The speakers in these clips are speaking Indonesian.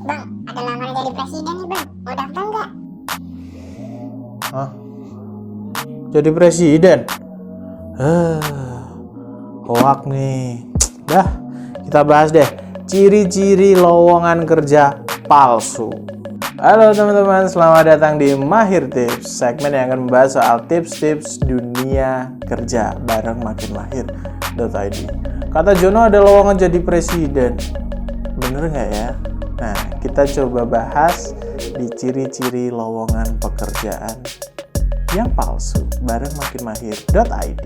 Bang, ada lamaran jadi presiden nih bang, mau daftar nggak? Hah? Jadi presiden? Hoak nih. Dah, kita bahas deh ciri-ciri lowongan kerja palsu. Halo teman-teman, selamat datang di Mahir Tips, segmen yang akan membahas soal tips-tips dunia kerja bareng makinmahir.id. Kata Jono ada lowongan jadi presiden. Bener nggak ya? Nah, kita coba bahas di ciri-ciri lowongan pekerjaan yang palsu bareng makinmahir.id.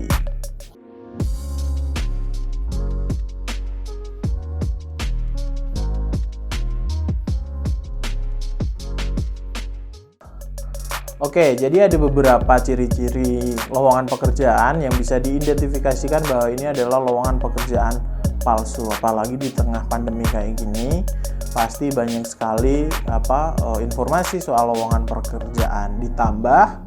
Oke, jadi ada beberapa ciri-ciri lowongan pekerjaan yang bisa diidentifikasikan bahwa ini adalah lowongan pekerjaan palsu. Apalagi di tengah pandemi kayak gini, pasti banyak sekali informasi soal lowongan pekerjaan. Ditambah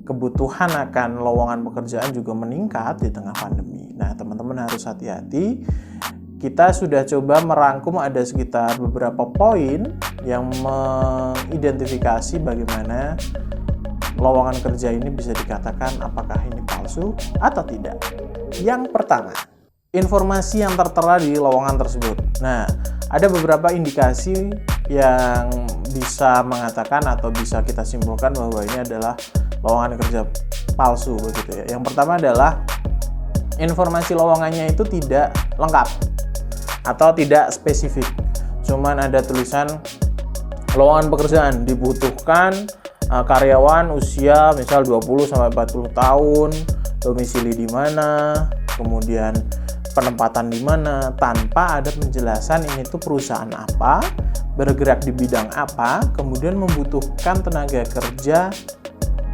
kebutuhan akan lowongan pekerjaan juga meningkat di tengah pandemi. Nah, teman-teman harus hati-hati. Kita sudah coba merangkum ada sekitar beberapa poin yang mengidentifikasi bagaimana lowongan kerja ini bisa dikatakan apakah ini palsu atau tidak. Yang pertama, informasi yang tertera di lowongan tersebut. Nah, ada beberapa indikasi yang bisa mengatakan atau bisa kita simpulkan bahwa ini adalah lowongan kerja palsu begitu ya. Yang pertama adalah informasi lowongannya itu tidak lengkap atau tidak spesifik. Cuman ada tulisan lowongan pekerjaan dibutuhkan karyawan usia misal 20 sampai 40 tahun, domisili di mana, kemudian penempatan di mana, tanpa ada penjelasan ini tuh perusahaan apa, bergerak di bidang apa, kemudian membutuhkan tenaga kerja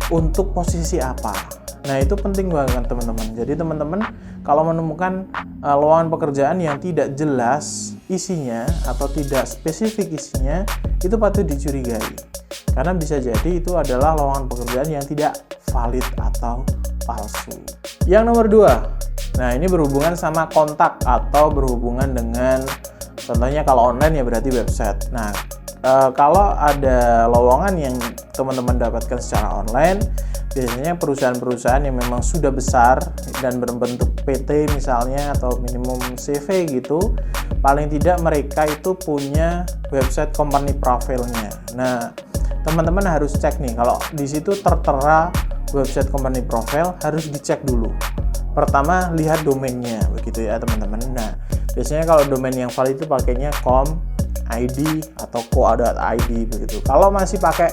untuk posisi apa. Nah, itu penting banget teman-teman. Jadi teman-teman kalau menemukan lowongan pekerjaan yang tidak jelas isinya atau tidak spesifik isinya, itu patut dicurigai. Karena bisa jadi itu adalah lowongan pekerjaan yang tidak valid atau palsu. Yang nomor 2, nah ini berhubungan sama kontak atau berhubungan dengan, contohnya kalau online ya berarti website. Nah, kalau ada lowongan yang teman-teman dapatkan secara online, biasanya perusahaan-perusahaan yang memang sudah besar dan berbentuk PT misalnya atau minimum CV gitu, paling tidak mereka itu punya website company profile-nya. Nah, teman-teman harus cek nih, kalau di situ tertera website company profile harus dicek dulu. Pertama, lihat domainnya begitu ya teman-teman. Nah, biasanya kalau domain yang valid itu pakainya .id atau co.id begitu. Kalau masih pakai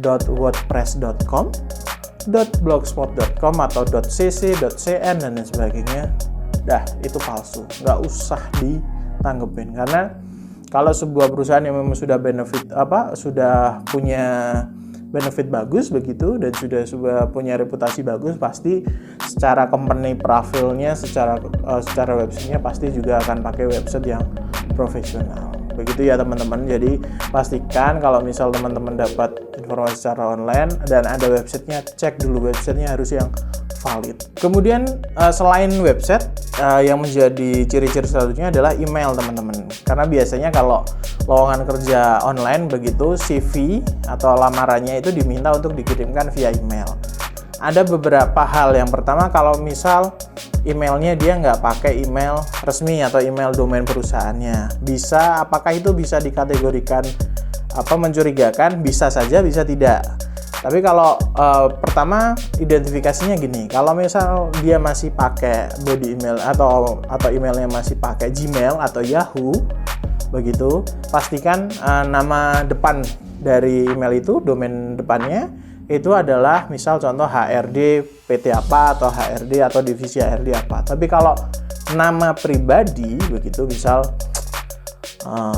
.wordpress.com, .blogspot.com atau .cc, .cn dan lain sebagainya, dah itu palsu, nggak usah ditanggepin. Karena kalau sebuah perusahaan yang memang sudah sudah punya benefit bagus begitu dan sudah punya reputasi bagus, pasti secara company profile-nya, secara website-nya pasti juga akan pakai website yang profesional. Begitu ya teman-teman. Jadi pastikan kalau misal teman-teman dapat informasi secara online dan ada websitenya, cek dulu websitenya harus yang valid. Kemudian selain website, yang menjadi ciri-ciri selanjutnya adalah email teman-teman. Karena biasanya kalau lowongan kerja online begitu, CV atau lamarannya itu diminta untuk dikirimkan via email. Ada beberapa hal. Yang pertama, kalau misal emailnya dia nggak pakai email resmi atau email domain perusahaannya, apakah itu bisa dikategorikan mencurigakan? Bisa saja, bisa tidak. Tapi kalau pertama identifikasinya gini, kalau misal dia masih pakai body email atau emailnya masih pakai Gmail atau Yahoo begitu, pastikan nama depan dari email itu, domain depannya itu adalah misal contoh HRD PT apa atau HRD atau divisi HRD apa. Tapi kalau nama pribadi begitu, misal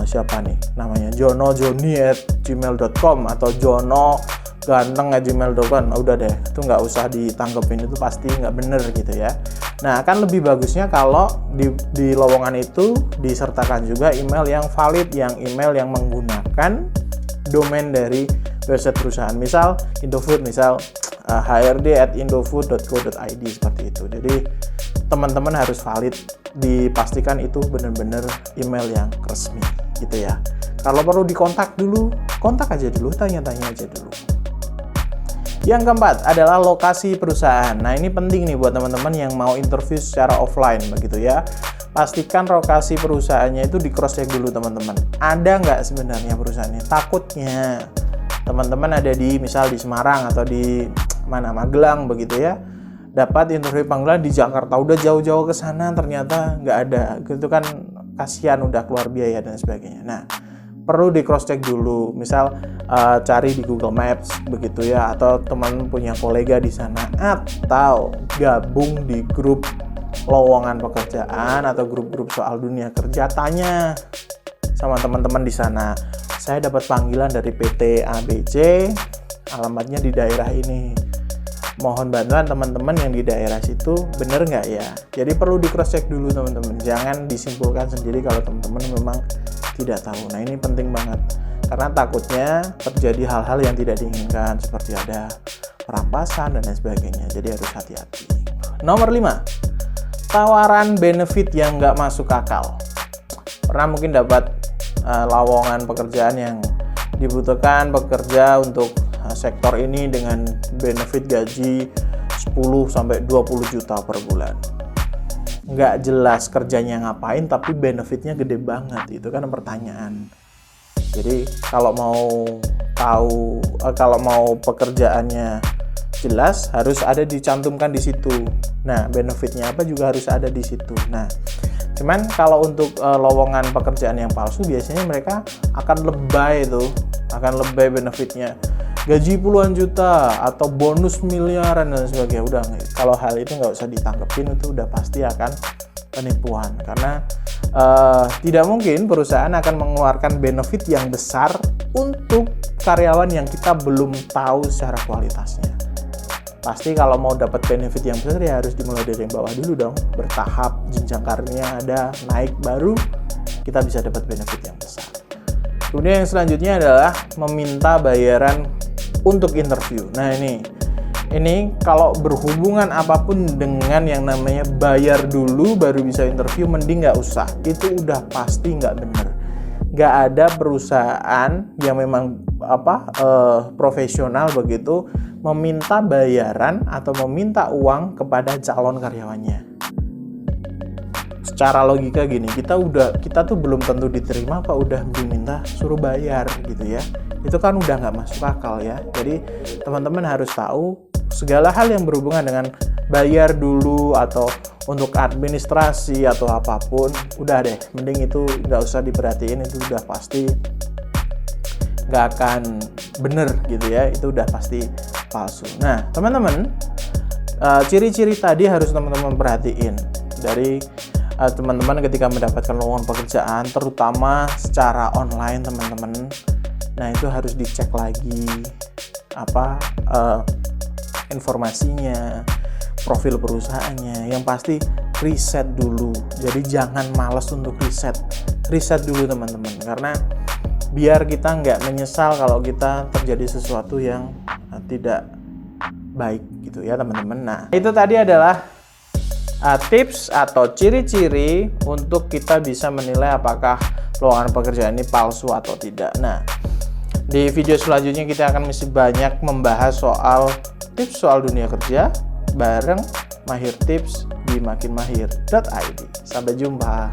siapa nih namanya, jonojoni@gmail.com atau jonoganteng@gmail.com, udah deh, itu nggak usah ditanggepin, itu pasti nggak bener gitu ya. Nah, akan lebih bagusnya kalau di lowongan itu disertakan juga email yang valid, yang email yang menggunakan domain dari website perusahaan, misal Indofood, misal hrd@indofood.co.id seperti itu. Jadi teman-teman harus valid, dipastikan itu benar-benar email yang resmi gitu ya. Kalau perlu dikontak dulu, kontak aja dulu, tanya-tanya aja dulu. Yang keempat adalah lokasi perusahaan. Nah, ini penting nih buat teman-teman yang mau interview secara offline begitu ya. Pastikan lokasi perusahaannya itu di cross check dulu teman-teman. Ada nggak sebenarnya perusahaannya? Takutnya teman-teman ada di misal di Semarang atau di mana Magelang begitu ya. Dapat interview panggilan di Jakarta, udah jauh-jauh ke sana ternyata nggak ada. Gitu kan kasihan, udah keluar biaya dan sebagainya. Nah, perlu di cross check dulu, misal cari di Google Maps begitu ya, atau teman punya kolega di sana, atau gabung di grup lowongan pekerjaan atau grup-grup soal dunia kerja, tanya sama teman-teman di sana. Saya dapat panggilan dari PT ABC, alamatnya di daerah ini. Mohon bantuan teman-teman yang di daerah situ, bener nggak ya? Jadi perlu di cross check dulu teman-teman. Jangan disimpulkan sendiri kalau teman-teman memang tidak tahu. Nah, ini penting banget karena takutnya terjadi hal-hal yang tidak diinginkan seperti ada perampasan dan lain sebagainya. Jadi harus hati-hati. Nomor 5, tawaran benefit yang nggak masuk akal. Pernah mungkin dapat lowongan pekerjaan yang dibutuhkan pekerja untuk sektor ini dengan benefit gaji 10-20 juta per bulan. Nggak jelas kerjanya ngapain tapi benefitnya gede banget, itu kan pertanyaan. Jadi kalau mau pekerjaannya jelas harus ada dicantumkan di situ. Nah, benefitnya apa juga harus ada di situ. Nah, cuman kalau untuk lowongan pekerjaan yang palsu biasanya mereka akan lebay benefitnya, gaji puluhan juta atau bonus miliaran dan sebagainya. Udah, kalau hal itu nggak usah ditangkepin, itu udah pasti akan penipuan karena tidak mungkin perusahaan akan mengeluarkan benefit yang besar untuk karyawan yang kita belum tahu secara kualitasnya. Pasti kalau mau dapat benefit yang besar ya harus dimulai dari yang bawah dulu dong, bertahap, jenjang karirnya ada, naik, baru kita bisa dapat benefit yang besar. Kemudian yang selanjutnya adalah meminta bayaran untuk interview. Nah, ini kalau berhubungan apapun dengan yang namanya bayar dulu baru bisa interview, mending nggak usah. Itu udah pasti nggak bener. Nggak ada perusahaan yang memang profesional begitu meminta bayaran atau meminta uang kepada calon karyawannya. Secara logika gini, kita tuh belum tentu diterima apa udah diminta suruh bayar gitu ya. Itu kan udah nggak masuk akal ya. Jadi teman-teman harus tahu segala hal yang berhubungan dengan bayar dulu atau untuk administrasi atau apapun, udah deh, mending itu nggak usah diperhatiin, itu udah pasti nggak akan bener gitu ya, itu udah pasti palsu. Nah, teman-teman, ciri-ciri tadi harus teman-teman perhatiin dari teman-teman ketika mendapatkan lowongan pekerjaan, terutama secara online teman-teman. Nah, itu harus dicek lagi informasinya, profil perusahaannya. Yang pasti riset dulu. Jadi jangan malas untuk riset dulu teman-teman, karena biar kita nggak menyesal kalau kita terjadi sesuatu yang tidak baik gitu ya teman-teman. Nah, itu tadi adalah tips atau ciri-ciri untuk kita bisa menilai apakah lowongan pekerjaan ini palsu atau tidak. Nah, di video selanjutnya kita akan masih banyak membahas soal tips soal dunia kerja bareng Mahir Tips di makinmahir.id. Sampai jumpa.